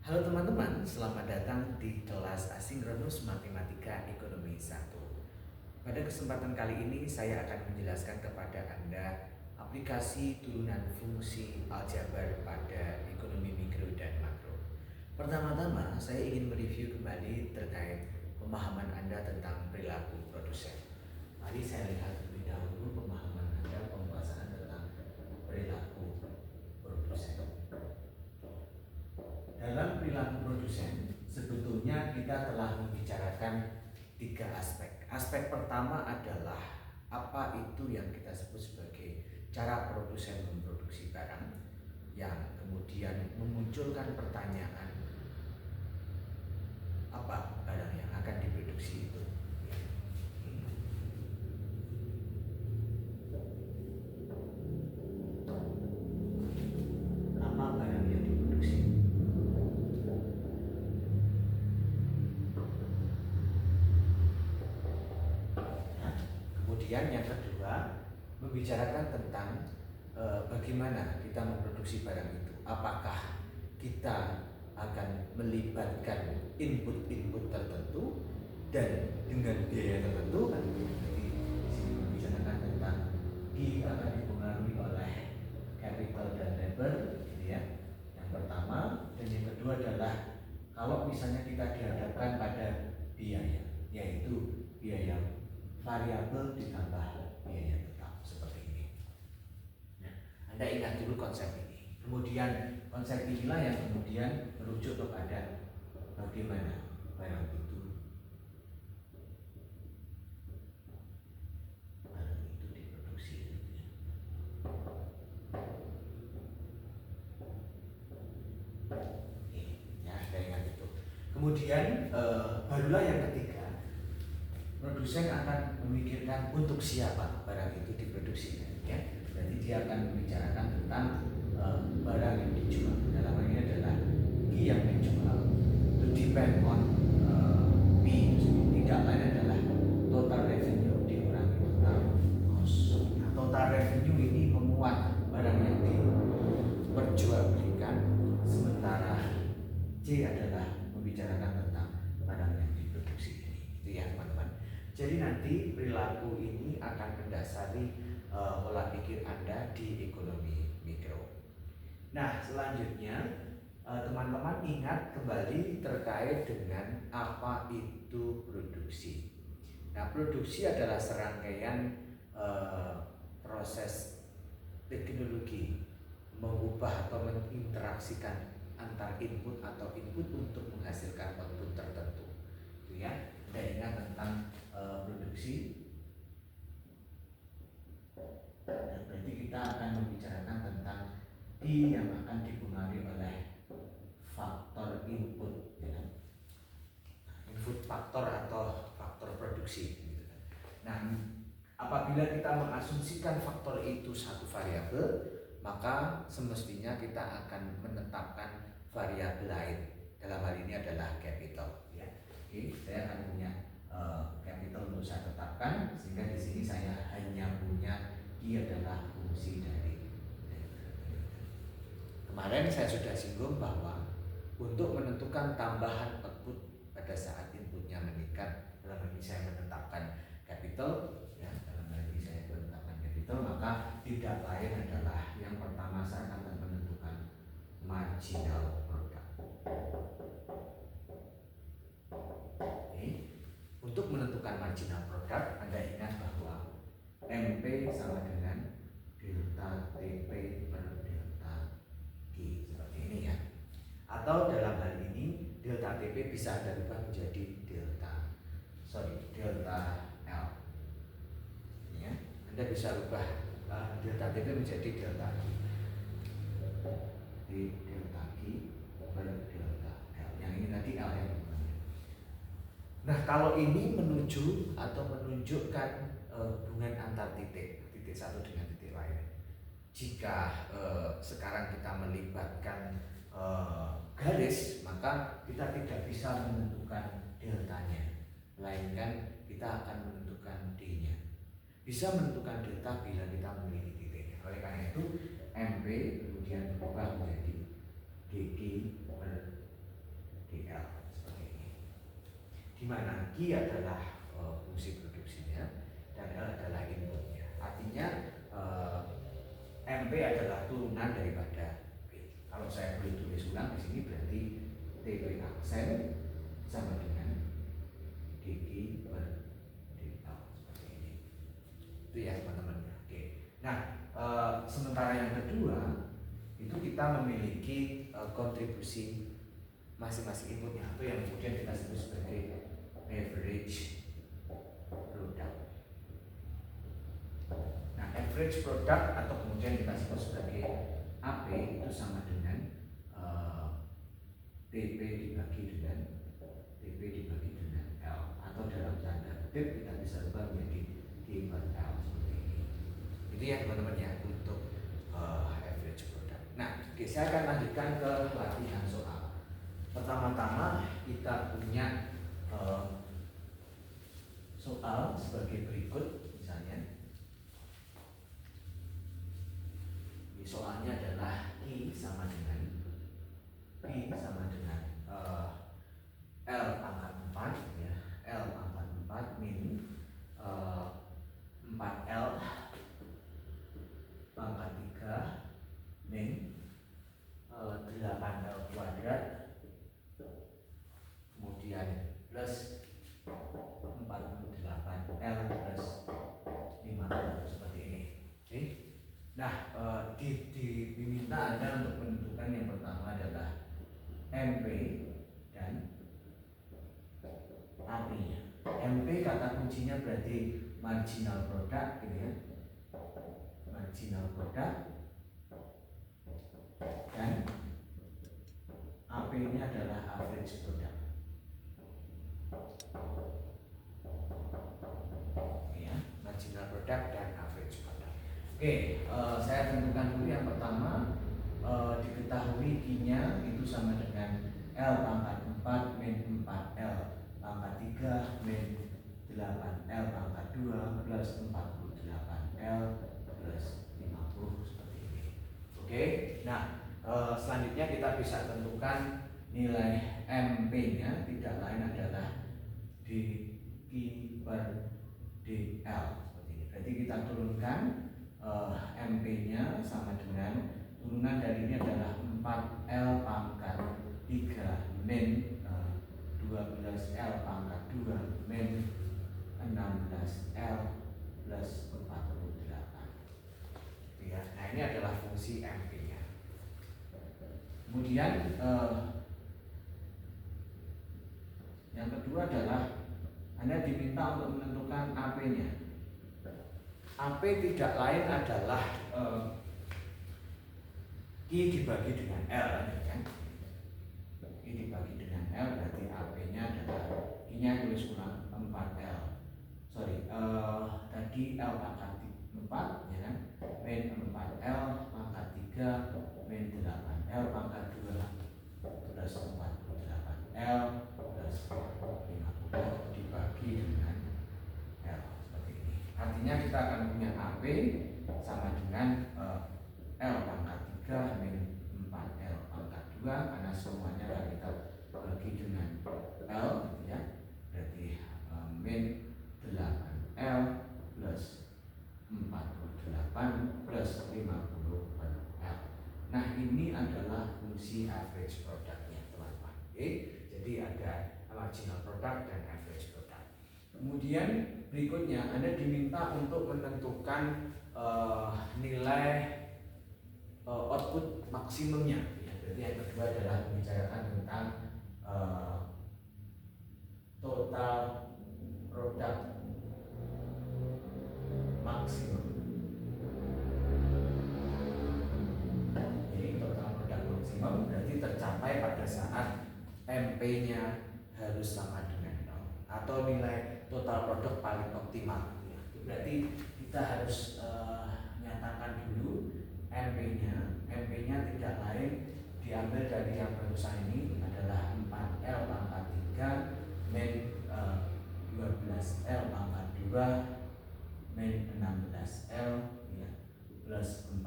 Halo teman-teman, selamat datang di kelas asinkronus Matematika Ekonomi 1. Pada kesempatan kali ini saya akan menjelaskan kepada Anda aplikasi turunan fungsi aljabar pada ekonomi mikro dan makro. Pertama-tama saya ingin mereview kembali terkait pemahaman Anda tentang perilaku produsen. Mari saya lihat terlebih dahulu pemahaman Anda pembahasan tentang perilaku produsen. Dalam perilaku produsen, sebetulnya kita telah membicarakan 3 aspek. Aspek pertama adalah apa itu yang kita sebut sebagai cara produsen memproduksi barang, yang kemudian memunculkan pertanyaan apa barang yang akan diproduksi itu. Apa barang yang diproduksi? Kemudian yang kedua, membicarakan tentang bagaimana kita memproduksi barang itu. Apakah kita akan melibatkan input-input tertentu dan dengan biaya tertentu kan? Jadi di sini membicarakan tentang akan dipengaruhi oleh capital dan labor, gitu ya. Yang pertama, dan yang kedua adalah kalau misalnya kita dihadapkan pada biaya, yaitu biaya variabel ditambah biaya tetap seperti ini. Nah, Anda ingat dulu konsep ini. Kemudian konsep inilah yang kemudian merujuk kepada bagaimana barang itu diproduksi. Ya, Anda ingat itu. Kemudian barulah yang ketiga, produsen akan memikirkan untuk siapa barang itu diproduksi, ya. Jadi dia akan membicarakan tentang barang yang dijual. Dalam hal ini adalah I yang dijual. To depend on P itu sendiri. Tidak lain adalah total revenue dikurangi total cost. Nah, total revenue ini memuat barang yang diperjualbelikan, sementara C adalah membicarakan tentang barang yang diproduksi ini. Itu ya teman-teman. Jadi nanti perilaku ini akan mendasari pola pikir Anda di ekonomi mikro. Nah, selanjutnya teman-teman ingat kembali terkait dengan apa itu produksi. Nah, produksi adalah serangkaian proses teknologi mengubah atau menginteraksikan antar input atau input untuk menghasilkan output tertentu. Itu ya. Anda ingat tentang produksi. Nah, berarti kita akan membicarakan tentang I yang akan dipengaruhi oleh faktor input, ya. Input faktor atau faktor produksi. Nah, apabila kita mengasumsikan faktor itu satu variabel, maka semestinya kita akan menetapkan variabel lain. Dalam hal ini adalah capital, ya. Oke, saya akan punya capital untuk saya tetapkan, sehingga di sini saya hanya punya I adalah fungsi dari. Kemarin saya sudah singgung bahwa untuk menentukan tambahan output pada saat inputnya meningkat, dalam hal ini saya menetapkan capital, ya, dalam hal ini saya menetapkan capital, maka tidak lain adalah yang pertama saya akan menentukan marginal product. Untuk menentukan marginal product, Anda ingat bahwa MP sama dengan delta TP per delta G, seperti ini ya. Atau dalam hal ini delta TP bisa Anda ubah menjadi delta L, ya. Anda bisa ubah delta TP menjadi delta G, di delta G per delta L. Yang ini tadi L yang bukannya. Nah, kalau ini menuju atau menunjukkan hubungan antar titik satu dengan titik lain. Jika sekarang kita melibatkan garis, maka kita tidak bisa menentukan deltanya, melainkan kita akan menentukan D-nya. Bisa menentukan delta bila kita memiliki titik. Oleh karena itu MP kemudian berubah menjadi DG per di mana Q adalah fungsi produksinya dan L adalah inputnya. Artinya MP adalah turunan daripada P. Kalau saya boleh tulis ulang di sini berarti TP aksen sama dengan DQ per DL seperti ini. Itu ya teman-teman. Oke. Nah, sementara yang kedua itu kita memiliki kontribusi masing-masing inputnya atau yang kemudian kita sebut sebagai average product. Nah, average product atau kemudian kita sebut sebagai AP itu sama dengan TP dibagi dengan TP dibagi dengan L, atau dalam tanda kutip kita bisa ubah menjadi Q per L seperti ini. Itu ya teman-teman ya untuk average product. Nah, oke, saya akan lanjutkan ke latihan soal. Pertama-tama kita punya soal sebagai berikut, misalnya soalnya adalah I sama dengan L pangkat 4 ya, L pangkat 4 min 4L pangkat 3 min 8L kuadrat kemudian plus 48L plus 50 seperti ini. Oke. Nah, diminta Anda untuk menentukan yang pertama adalah MP dan AP-nya. MP kata kuncinya berarti marginal product, gitu ya. Marginal product, dan AP-nya adalah average product. Ya, marginal product dan average product. Oke, saya tentukan dulu yang pertama. Diketahui Q-nya itu sama dengan L pangkat 4 min 4L pangkat 3 min 8L pangkat 2 plus 48L plus 50 seperti ini. Oke, nah selanjutnya kita bisa tentukan nilai MP-nya, tidak lain adalah dQ per DL seperti ini. Berarti kita turunkan MP-nya sama dengan turunan dari ini adalah 4L pangkat 3 min 12L pangkat 2 min 16L plus 48. Ya, nah ini adalah fungsi MP-nya. Kemudian yang kedua adalah Anda diminta untuk menentukan AP-nya. AP tidak lain adalah Q dibagi dengan L, kan? Q dibagi dengan L berarti AP-nya adalah Q-nya tulis ulang 4L. Tadi L pangkat 4 ya kan? Min 4L pangkat 3 min 8L pangkat 2 plus 48L plus 50 dibagi dengan L seperti ini. Artinya kita akan punya AP sama dengan L pangkat 3 min 4L pangkat 2 karena semuanya akan kita bagi dengan L ya. Berarti min 8L plus 48 plus 50 per L. Nah, ini adalah fungsi average product-nya, teman-teman. Oke, jadi ada marginal product dan average product. Kemudian berikutnya Anda diminta untuk menentukan nilai output maksimumnya. Ya, jadi yang kedua adalah membicarakan tentang total product maksimum. Jadi total produk maksimum berarti tercapai pada saat MP-nya harus sama dengan 0 atau nilai total produk paling optimal. Ya, berarti kita harus nyatakan dulu MP-nya tidak lain diambil dari yang barusan ini adalah 4L pangkat 3 min 12L pangkat 2 min 16L ya, plus 48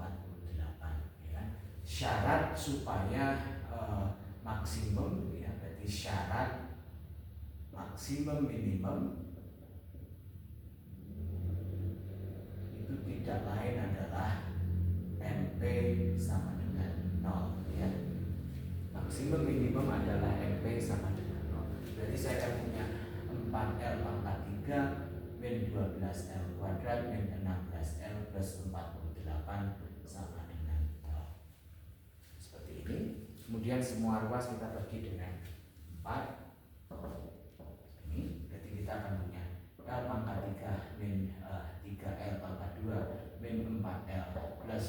ya. Syarat supaya maksimum ya, berarti syarat maksimum minimum itu tidak lain adalah MP sama dengan 0 ya. Maksimum minimum adalah MP sama dengan 0. Berarti saya akan punya 4L pangkat 3 min 12L kuadrat min 16L plus 48 sama dengan 0. Seperti ini. Kemudian semua ruas kita bagi dengan 4. Ini berarti kita akan punya L pangkat 3 min 3L pangkat 2 min 4L plus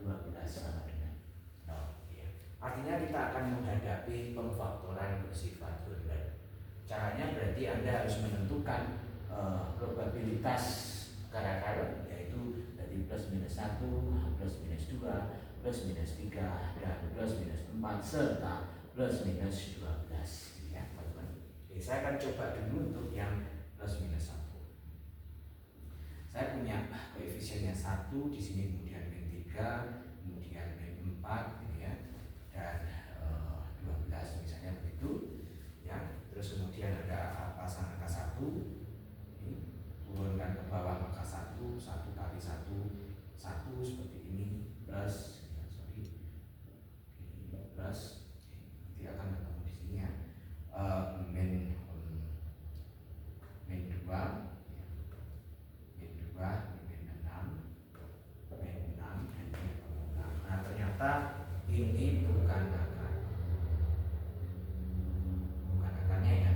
12 sama dengan 0 ya. Artinya kita akan menghadapi pemfaktoran bersifat urban. Caranya berarti Anda harus menentukan probabilitas akar-akar, yaitu dari plus minus 1, plus minus 2, plus minus 3, dan plus minus 4 serta plus minus 12 ya teman-teman. Oke, saya akan coba dulu untuk yang plus minus 1. Saya punya koefisiennya 1 di sini, kemudian min 3, kemudian min 4 gitu ya, dan 12 misalnya begitu ya. Terus kemudian ada pasang angka 1, ini turunkan ke bawah maka 1 kali 1 seperti ini plus plus nanti akan ketemu di sini ya, min 2 min 6 dan min 6. Nah ternyata ini bukan akarnya ya.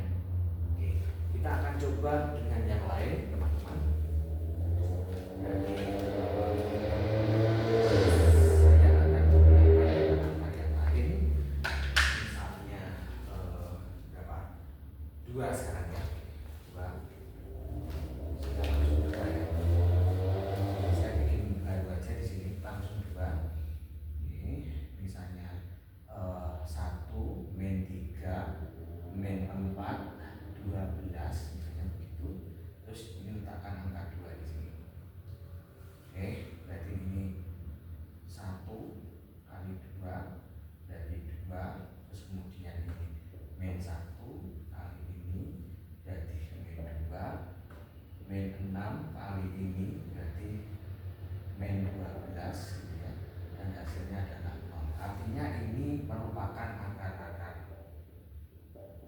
Oke, kita akan coba dengan yang lain teman-teman. Saya akan coba dengan akar yang lain, misalnya berapa? 2 sekarang ya. 2. Sudah langsung 2 ya. Saya bikin baru aja di sini langsung 2. Ini misalnya 1 min 3 min 4 12 misalnya begitu. Terus ini letakkan angka 2 di sini. Oke, berarti ini 1 kali 2 dari 2, terus kemudian ini min 1 kali ini berarti min 2, min 6 kali ini berarti min 12 gitu ya. Dan hasilnya adalah 0. Artinya ini merupakan akar-akar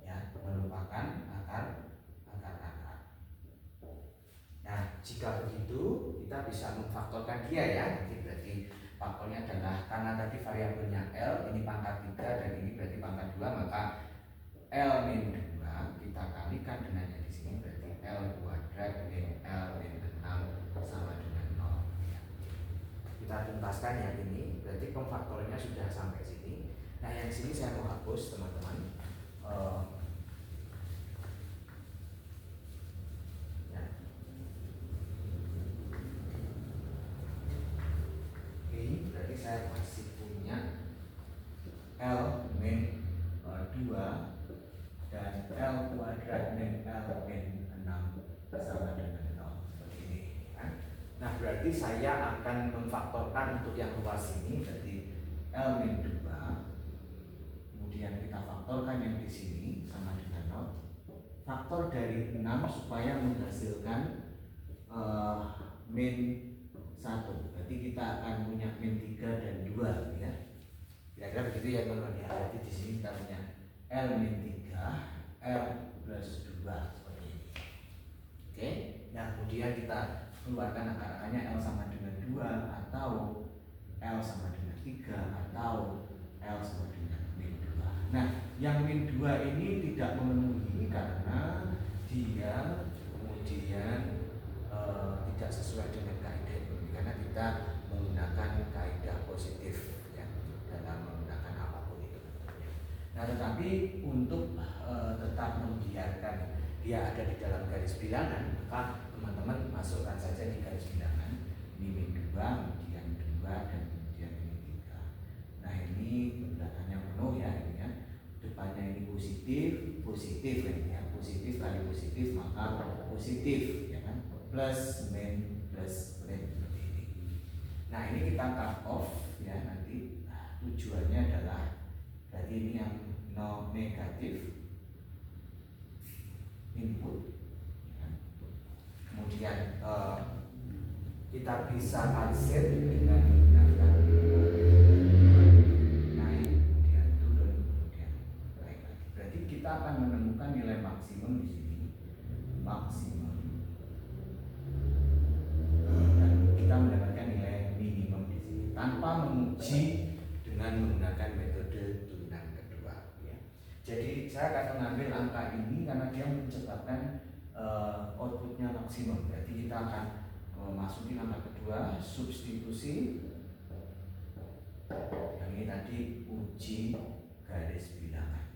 ya, merupakan akar-akar. Nah, jika begitu kita bisa memfaktorkan dia ya. Nanti berarti faktornya adalah karena tadi variabelnya L, ini pangkat 3 dan ini berarti pangkat 2, maka L min 2 kita kalikan dengan yang di sini berarti L kuadrat min L min 6 sama dengan 0 ya. Kita tuntaskan yang ini, berarti pemfaktornya sudah sampai sini. Nah, yang sini saya mau hapus teman-teman. Ini berarti saya masih punya L min 2 dan L kuadrat min L min 6 sama dengan 0 seperti ini kan? Nah berarti saya akan memfaktorkan untuk yang luas ini, berarti L min 2 kemudian kita faktorkan yang di sini sama dengan 0, faktor dari 6 supaya menghasilkan min 1. Berarti kita akan punya min 3 dan 2 ya. Kira-kira begitu ya teman-teman ya. Jadi di sini kita punya L min 3, L plus 2 seperti ini. Oke. Nah, kemudian kita keluarkan akar-akarnya L sama dengan 2 atau L sama dengan 3 atau L sama dengan min 2. Nah, yang min 2 ini tidak memenuhi karena dia kemudian tidak sesuai dengan kaidah ini, karena kita menggunakan kaidah positif ya dalam menggunakan apapun itu bentuknya. Nah, tetapi untuk tetap membiarkan dia ada di dalam garis bilangan, maka teman-teman masukkan saja di garis bilangan ini min 2, kemudian 2 dan kemudian min 3. Nah, ini belakangnya penuh ya ini ya. Depannya ini positif ini ya, positif kali positif maka positif ya kan, plus min seperti ini. Nah, ini kita cut off ya, nanti tujuannya adalah berarti ini yang negatif input. Kemudian kita bisa aset dengan menggunakan naik, kemudian turun, kemudian naik lagi. Berarti kita akan menemukan nilai maksimum di sini, maksimum, dan kita mendapatkan nilai minimum di sini tanpa menguji dengan menggunakan metode turunan kedua. Ya. Jadi saya akan mengambil angka ini karena dia menyebabkan outputnya maksimum. Berarti kita akan masukin angka kedua, substitusi. Yang ini tadi uji garis bilangan.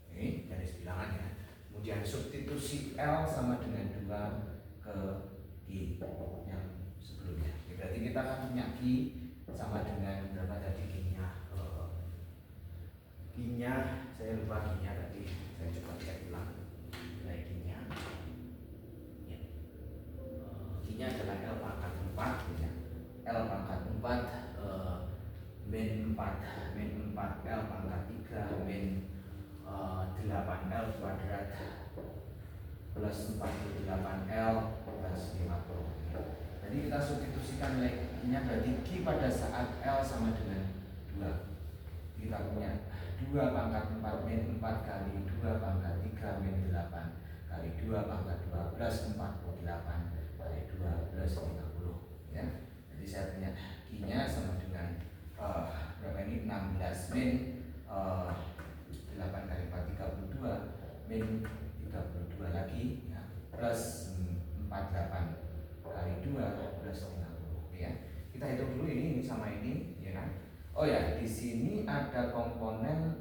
Oke, garis bilangan ya. Kemudian substitusi L sama dengan 2 ke G yang sebelumnya. Berarti kita akan punya Q sama dengan berapa tadi Q-nya? Q-nya saya lupa Q-nya tadi. Saya coba cek ulang nilai Q-nya. Ya. Q-nya adalah L pangkat 4 ya. L pangkat 4 min 4 L pangkat 3 min 8L kuadrat plus 48L plus 50. Jadi kita substitusikan nilainya, berarti Q pada saat L sama dengan 2. Kita punya 2 pangkat 4 min 4 kali 2 pangkat 3 min 8 kali 2 pangkat 2 plus 48 kali 2 plus 50 ya. Jadi saya punya Q-nya sama dengan berapa ini, 16 min 8 kali 4 32 min 32 lagi ya, plus 48 kali 2 plus 50 ya. Kita hitung dulu ini sama ini ya kan. Oh ya, di sini ada komponen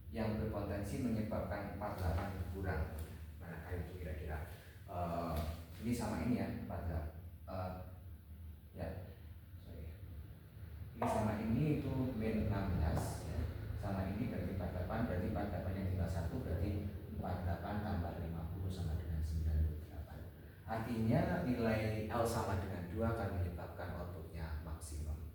yang berpotensi menyebabkan 48 berkurang. Mana itu kira-kira? Ini sama ini ya, 48 ya. Sorry. Ini sama ini itu min 16 ya. Sama ini berarti 48, berarti 48 yang tinggal 1 berarti 48 tambah 50 sama dengan 98. Artinya nilai L sama dengan 2 akan menyebabkan outputnya maksimum.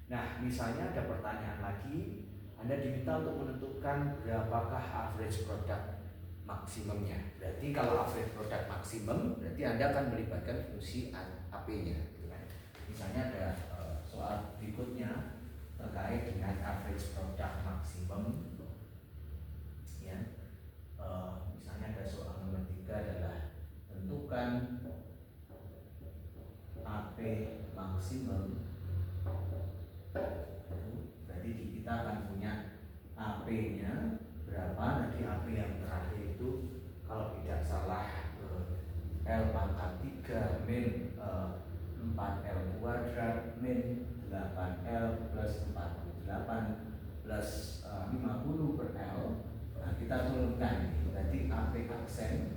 Nah, misalnya ada pertanyaan lagi, Anda diminta untuk menentukan berapakah average product maksimumnya. Berarti kalau average product maksimum, berarti Anda akan melibatkan fungsi AP-nya. Gitu kan. Misalnya ada soal berikutnya terkait dengan average product maksimum. Ya, misalnya ada soal nomor 3 adalah tentukan AP maksimum. Berarti kita akan punya AP-nya berapa. Nanti AP yang terakhir itu kalau tidak salah L pangkat 3 min 4L kuadrat min 8L plus 48 plus 50 per L. Nah, kita turunkan. Berarti AP aksen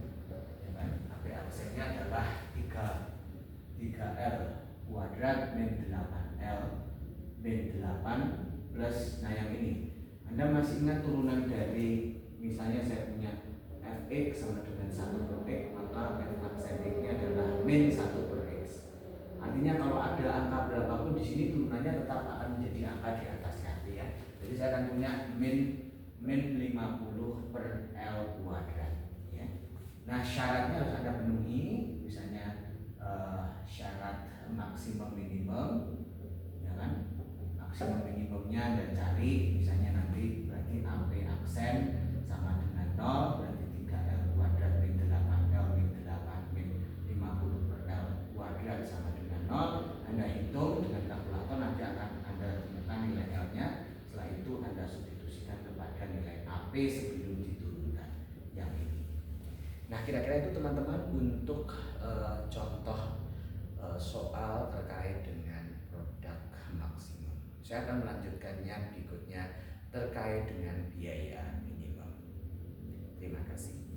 ya kan? AP aksennya adalah 3L kuadrat min 8L min 8 plus, nah yang ini Anda masih ingat turunan dari misalnya saya punya Fx sama dengan 1 per X, maka F aksen X-nya adalah min 1 per X. Artinya kalau ada angka berapapun di sini turunannya tetap akan menjadi angka di atasnya ya. Jadi saya akan punya min 50 per L kuadrat ya. Nah, syaratnya harus Anda penuhi, misalnya syarat maksimum minimum ya kan. Maksimum minimumnya Anda cari, misalnya nanti berarti AP aksen sama dengan 0, berarti 3L kuadrat min 8L min 8 min 50 per L kuadrat sama dengan 0. Anda hitung dengan kalkulator, nanti akan Anda temukan nilai L-nya. Setelah itu Anda substitusikan kepada nilai AP sebelum diturunkan yang ini. Nah, kira-kira itu teman-teman untuk contoh soal terkait dengan produk maksimum. Saya akan melanjutkannya berikutnya terkait dengan biaya minimum. Terima kasih.